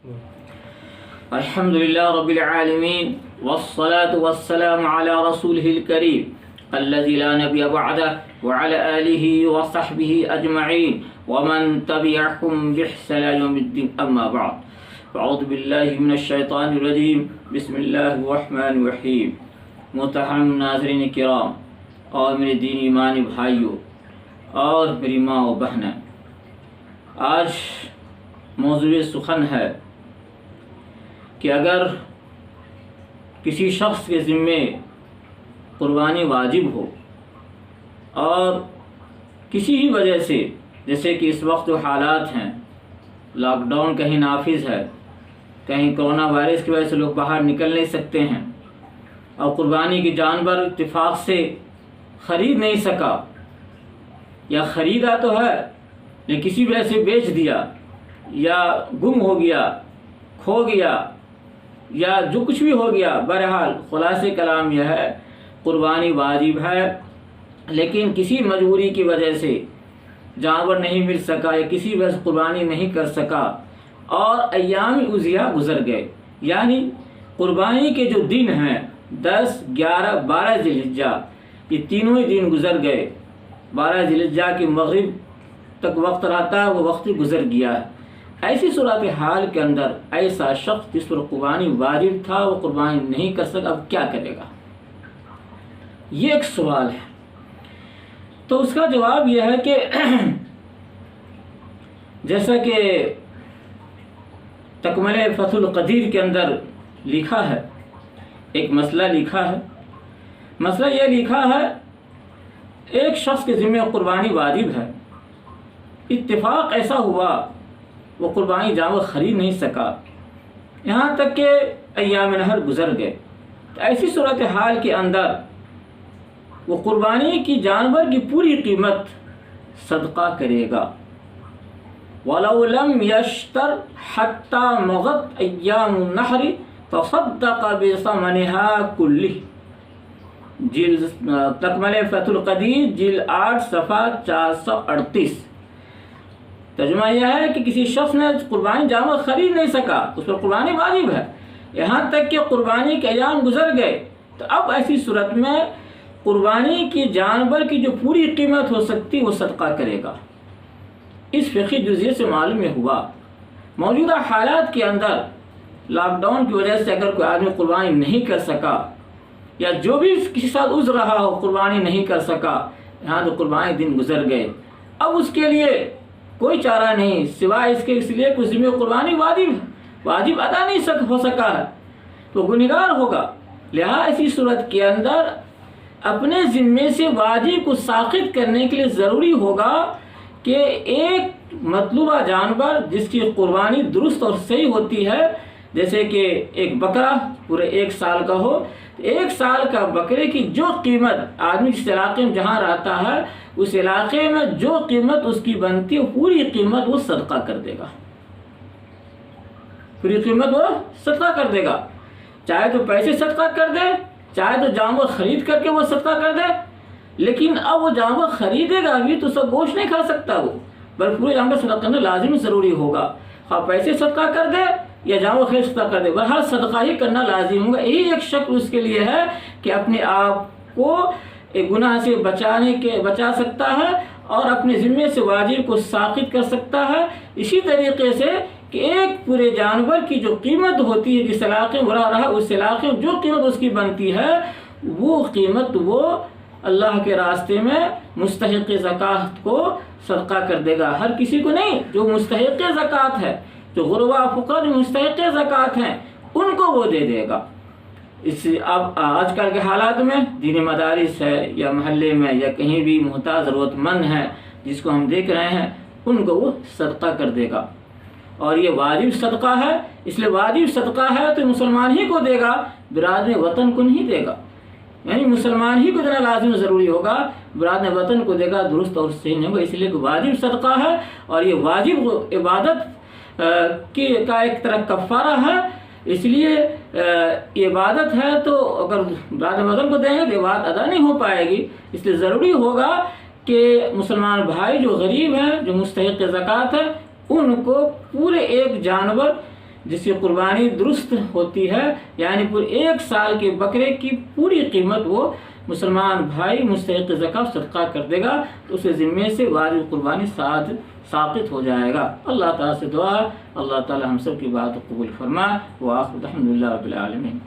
الحمد لله رب العالمين والصلاة والسلام على رسوله الكريم الذي لا نبي بعده وعلى آله وصحبه أجمعين ومن تبعهم بإحسان إلى يوم الدين أما بعد أعوذ بالله من الشيطان الرجيم بسم الله الرحمن الرحيم محترم ناظرین کرام اور میرے دین ایمانی بھائیوں اور میری ماں و بہنیں، آج موضوع سخن ہے کہ اگر کسی شخص کے ذمے قربانی واجب ہو اور کسی بھی وجہ سے، جیسے کہ اس وقت جو حالات ہیں، لاک ڈاؤن کہیں نافذ ہے، کہیں کرونا وائرس کی وجہ سے لوگ باہر نکل نہیں سکتے ہیں اور قربانی کی جانور اتفاق سے خرید نہیں سکا یا خریدا تو ہے لیکن کسی وجہ سے بیچ دیا یا گم ہو گیا، کھو گیا یا جو کچھ بھی ہو گیا، بہرحال خلاصے کلام یہ ہے قربانی واجب ہے، لیکن کسی مجبوری کی وجہ سے جانور نہیں مل سکا یا کسی وجہ سے قربانی نہیں کر سکا اور ایام اضحیٰ گزر گئے، یعنی قربانی کے جو دن ہیں 10، 11، 12 ذی الحجہ، یہ تینوں ہی دن گزر گئے۔ 12 ذی الحجہ کی مغرب تک وقت رہتا ہے، وہ وقت گزر گیا ہے۔ ایسی صورتحال کے اندر ایسا شخص جس پر قربانی واجب تھا وہ قربانی نہیں کر سکا، اب کیا کرے گا؟ یہ ایک سوال ہے۔ تو اس کا جواب یہ ہے کہ جیسا کہ تکملِ فتح القدیر کے اندر لکھا ہے، ایک مسئلہ لکھا ہے۔ مسئلہ یہ لکھا ہے ایک شخص کے ذمہ قربانی واجب ہے، اتفاق ایسا ہوا وہ قربانی جانور خرید نہیں سکا، یہاں تک کہ ایام نحر گزر گئے۔ تو ایسی صورتحال کے اندر وہ قربانی کی جانور کی پوری قیمت صدقہ کرے گا۔ وَلَوْ لَمْ يَشْتَرْ حَتَّى مَضَتْ أَيَّامُ النَّحْرِ تَصَدَّقَ بِثَمَنِهَا كُلِّهِ، جلد تکملِ فتح القدیر جلد 8 صفحہ 438۔ ترجمہ یہ ہے کہ کسی شخص نے قربانی جانور خرید نہیں سکا، اس پر قربانی واجب ہے، یہاں تک کہ قربانی کے ایام گزر گئے، تو اب ایسی صورت میں قربانی کی جانور کی جو پوری قیمت ہو سکتی وہ صدقہ کرے گا۔ اس فقہی جزیے سے معلوم یہ ہوا موجودہ حالات کے اندر لاک ڈاؤن کی وجہ سے اگر کوئی آدمی قربانی نہیں کر سکا یا جو بھی کسی ساتھ عذر رہا ہو قربانی نہیں کر سکا، یہاں تو قربانی دن گزر گئے، اب اس کے لیے کوئی چارہ نہیں سوائے اس کے، اس لیے کہ ذمہ قربانی واجب ادا نہیں ہو سکا ہے تو گنہگار ہوگا۔ لہذا ایسی صورت کے اندر اپنے ذمے سے واجب کو ساقط کرنے کے لیے ضروری ہوگا کہ ایک مطلوبہ جانور جس کی قربانی درست اور صحیح ہوتی ہے، جیسے کہ ایک بکرا پورے 1 سال کا ہو، 1 سال کا بکرے کی جو قیمت آدمی جس علاقے میں جہاں رہتا ہے اس علاقے میں جو قیمت اس کی بنتی ہے پوری قیمت وہ صدقہ کر دے گا، پوری قیمت وہ صدقہ کر دے گا، چاہے تو پیسے صدقہ کر دے، چاہے تو جانور خرید کر کے وہ صدقہ کر دے، لیکن اب وہ جانور خریدے گا بھی تو سب گوشت نہیں کھا سکتا، وہ بلکہ پورے جانور صدقہ کرنا لازمی ضروری ہوگا، خواہ پیسے صدقہ کر دے یا جانور خرید صدقہ کر دے، بہرحال صدقہ ہی کرنا لازم ہوگا۔ یہی ایک شکل اس کے لیے ہے کہ اپنے آپ کو ایک گناہ سے بچا سکتا ہے اور اپنے ذمے سے واجب کو ساقط کر سکتا ہے، اسی طریقے سے کہ ایک پورے جانور کی جو قیمت ہوتی ہے جس علاقے میں رہا اس علاقے میں جو قیمت اس کی بنتی ہے وہ قیمت وہ اللہ کے راستے میں مستحق زکوٰۃ کو صدقہ کر دے گا، ہر کسی کو نہیں، جو مستحق زکوٰۃ ہے، جو غربا فقراء جو مستحق زکوٰۃ ہیں ان کو وہ دے دے گا۔ اس اب آج کل کے حالات میں دینی مدارس ہے یا محلے میں یا کہیں بھی محتاج ضرورت مند ہے جس کو ہم دیکھ رہے ہیں ان کو وہ صدقہ کر دے گا، اور یہ واجب صدقہ ہے، اس لیے واجب صدقہ ہے تو مسلمان ہی کو دے گا، برادر وطن کو نہیں دے گا، یعنی مسلمان ہی کو دینا لازم ضروری ہوگا، برادر وطن کو دے گا درست اور صحیح نہیں ہوگا، اس لیے کہ واجب صدقہ ہے اور یہ واجب عبادت کا ایک طرح کفارہ ہے، اس لیے یہ عبادت ہے تو اگر برادر وطن کو دیں گے تو عبادت ادا نہیں ہو پائے گی، اس لیے ضروری ہوگا کہ مسلمان بھائی جو غریب ہیں جو مستحق زکوٰۃ ہے ان کو پورے ایک جانور جس کی قربانی درست ہوتی ہے، یعنی پورے 1 سال کے بکرے کی پوری قیمت وہ مسلمان بھائی مستحق زکوٰۃ صدقہ کر دے گا تو اسے ذمے سے واجب قربانی ساقط ہو جائے گا۔ اللہ تعالیٰ سے دعا، اللہ تعالیٰ ہم سب کی بات قبول فرما۔ وآخر الحمد للہ رب العالمین۔